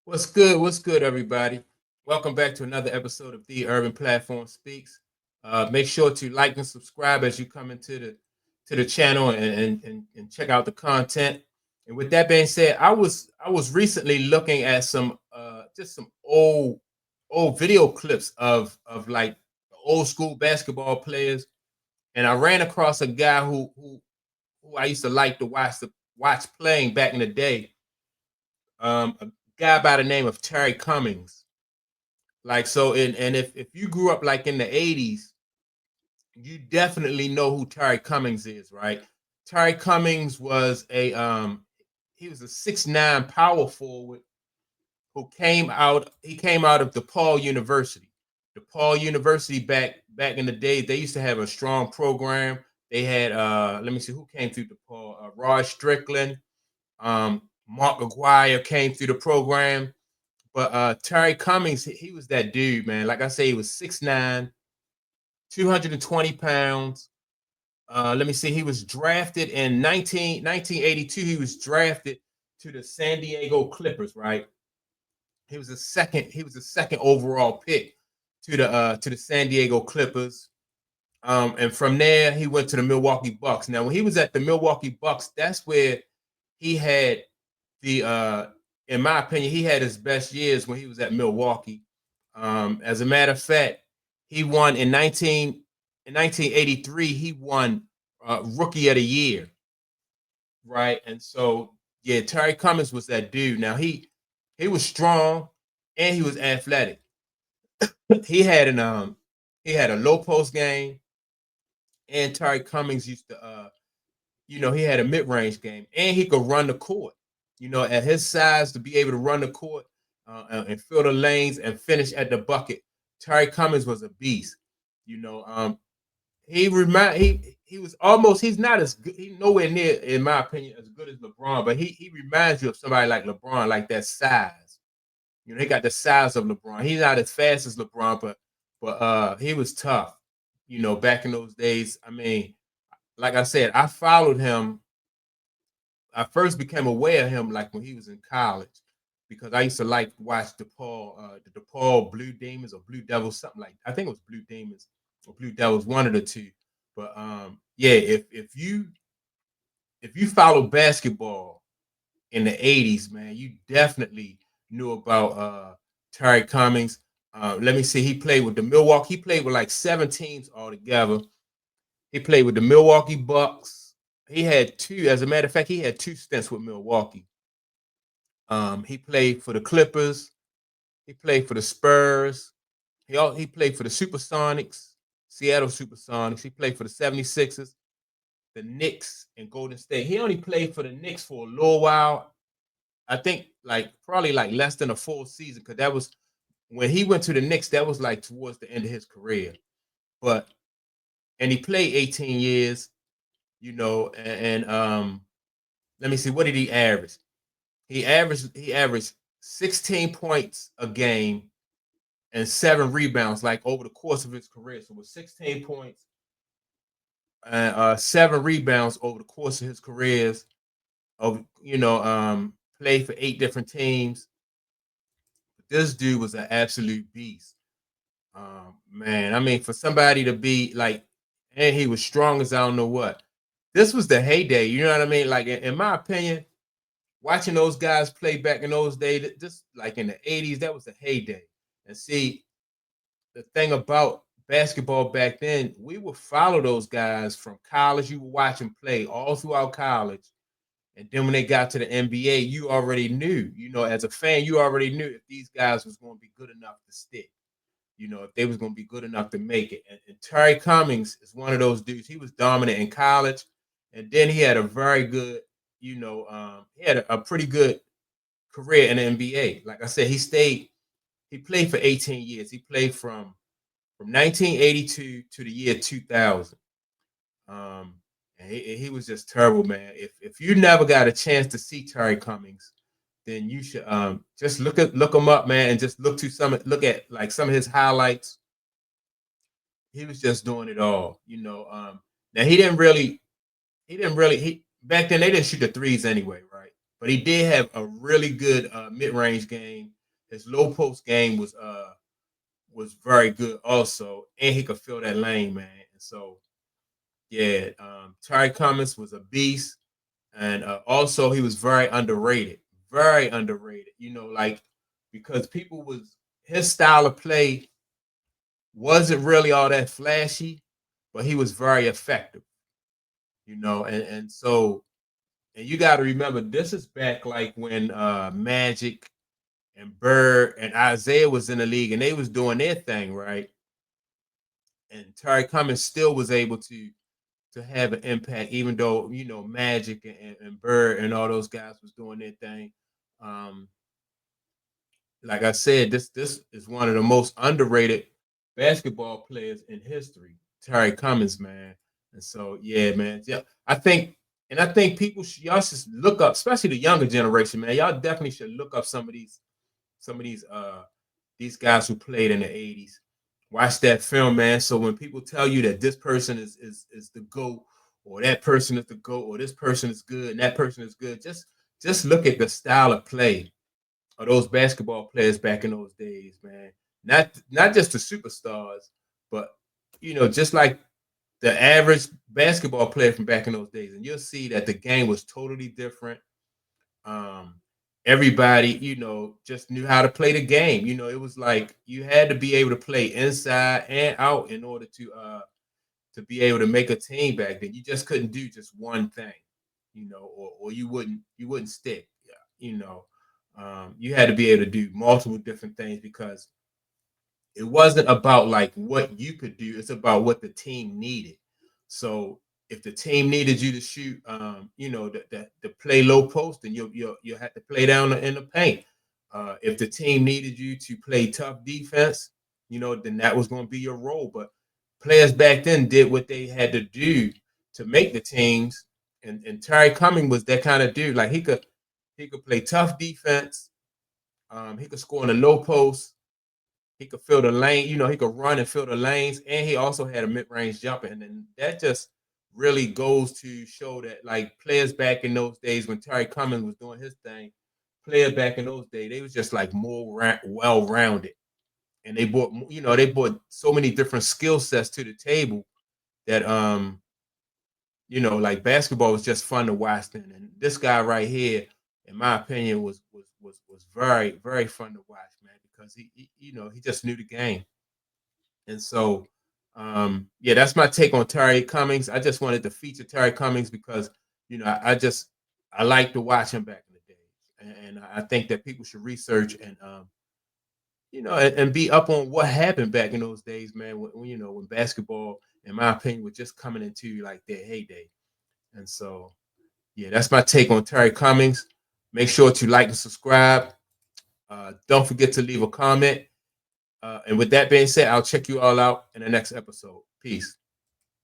What's good? What's good, everybody? Welcome back to another episode of The Urban Platform Speaks. Make sure to like and subscribe as you come into the channel and check out the content. And with that being said, I was recently looking at some just some old video clips of like old school basketball players, and I ran across a guy who I used to like to watch playing back in the day. A guy by the name of Terry Cummings. Like so, and if you grew up like in the 80s, you definitely know who Terry Cummings is, right? Terry Cummings was he was a 6'9" power forward who came out of DePaul University. DePaul University back in the day, they used to have a strong program. They had let me see who came through DePaul. Rod Strickland, Mark McGuire came through the program. But Terry Cummings, he was that dude, man. Like I say, he was 6'9", 220 pounds. Let me see. He was drafted in 1982. He was drafted to the San Diego Clippers, right? He was a second overall pick to the San Diego Clippers. And from there, he went to the Milwaukee Bucks. Now, when he was at the Milwaukee Bucks, that's where he had the in my opinion, he had his best years when he was at Milwaukee. As a matter of fact, he won in 1983. He won Rookie of the Year, right? And so, yeah, Terry Cummings was that dude. Now he was strong and he was athletic. he had an he had a low post game, and Terry Cummings used to he had a mid range game, and he could run the court. At his size, to be able to run the court and fill the lanes and finish at the bucket, Terry Cummings was a beast. You know, he was almost he's not as good, he's nowhere near, in my opinion, as good as LeBron, but he reminds you of somebody like LeBron, like that size. He got the size of LeBron. He's not as fast as LeBron, but he was tough. Back in those days. I mean, like I said, I followed him. I first became aware of him like when he was in college, because I used to like watch the DePaul Blue Demons or Blue Devils, something like I think it was Blue Demons or Blue Devils, one of the two. But yeah, if you follow basketball in the 80s, man, you definitely knew about Terry Cummings. Let me see, he played with the Milwaukee, he played with like 7 teams altogether. He played with the Milwaukee Bucks. He had two, as a matter of fact, he had 2 stints with Milwaukee. He played for the Clippers. He played for the Spurs. He played for the Supersonics, Seattle Supersonics. He played for the 76ers, the Knicks, and Golden State. He only played for the Knicks for a little while. I think like probably like less than a full season, because that was when he went to the Knicks. That was like towards the end of his career. But and he played 18 years. And let me see, what did he average? He averaged 16 points a game and 7 rebounds, like over the course of his career. So with 16 points and 7 rebounds over the course of his careers, played for 8 different teams. This dude was an absolute beast. Man, I mean, for somebody to be like, and he was strong as I don't know what. This was the heyday, you know what I mean? Like in my opinion, watching those guys play back in those days, just like in the 80s, that was the heyday. And see, the thing about basketball back then, we would follow those guys from college. You would watch them play all throughout college. And then when they got to the NBA, you already knew, as a fan, you already knew if these guys was going to be good enough to stick, if they was going to be good enough to make it. And Terry Cummings is one of those dudes. He was dominant in college. And then he had a very good, he had a pretty good career in the NBA. Like I said, he played for 18 years. He played from 1982 to the year 2000. Um, and he was just terrible, man. If you never got a chance to see Terry Cummings, then you should just look him up, man, and just look at like some of his highlights. He was just doing it all. Now he didn't really he back then they didn't shoot the threes anyway, right? but he did have a really good mid-range game. His low post game was very good also, and he could fill that lane, man. And so yeah, Terry Cummings was a beast, and also he was very underrated, very underrated. You know, like because people was his style of play wasn't really all that flashy, but he was very effective. You know, and so and you got to remember this is back like when Magic and Bird and Isaiah was in the league and they was doing their thing, right? And Terry Cummings still was able to have an impact, even though you know Magic and Bird and all those guys was doing their thing. Um, like I said, this is one of the most underrated basketball players in history, Terry Cummings, man. And so, yeah, man, yeah, I think people y'all should look up, especially the younger generation, man. Y'all definitely should look up some of these guys who played in the '80s. Watch that film, man. So when people tell you that this person is the GOAT, or that person is the GOAT, or this person is good and that person is good, just look at the style of play of those basketball players back in those days, man. Not just the superstars, but you know, just like the average basketball player from back in those days, and you'll see that the game was totally different. Um, Everybody, you know, just knew how to play the game. You know, it was like you had to be able to play inside and out in order to be able to make a team back then. You just couldn't do just one thing, you know, or you wouldn't stick. Yeah, you know, you had to be able to do multiple different things because it wasn't about like what you could do, it's about what the team needed. So if the team needed you to shoot you know the play low post, then you'll have to play down in the paint. If the team needed you to play tough defense, you know, then that was going to be your role. But players back then did what they had to do to make the teams, and Terry Cumming was that kind of dude. Like he could play tough defense, he could score in the low post, he could fill the lane, you know, he could run and fill the lanes, and he also had a mid-range jumper. And then that just really goes to show that like players back in those days when Terry Cummings was doing his thing, players back in those days, they was just like more well-rounded. And they brought, you know, they brought so many different skill sets to the table that you know, like basketball was just fun to watch then. And this guy right here, in my opinion, was very, very fun to watch, man, because he you know, he just knew the game. And so, yeah, that's my take on Terry Cummings. I just wanted to feature Terry Cummings because, you know, I like to watch him back in the day, and I think that people should research and, you know, and be up on what happened back in those days, man. When you know when basketball, in my opinion, was just coming into like their heyday. And so, yeah, that's my take on Terry Cummings. Make sure to like and subscribe. Don't forget to leave a comment. And with that being said, I'll check you all out in the next episode. Peace.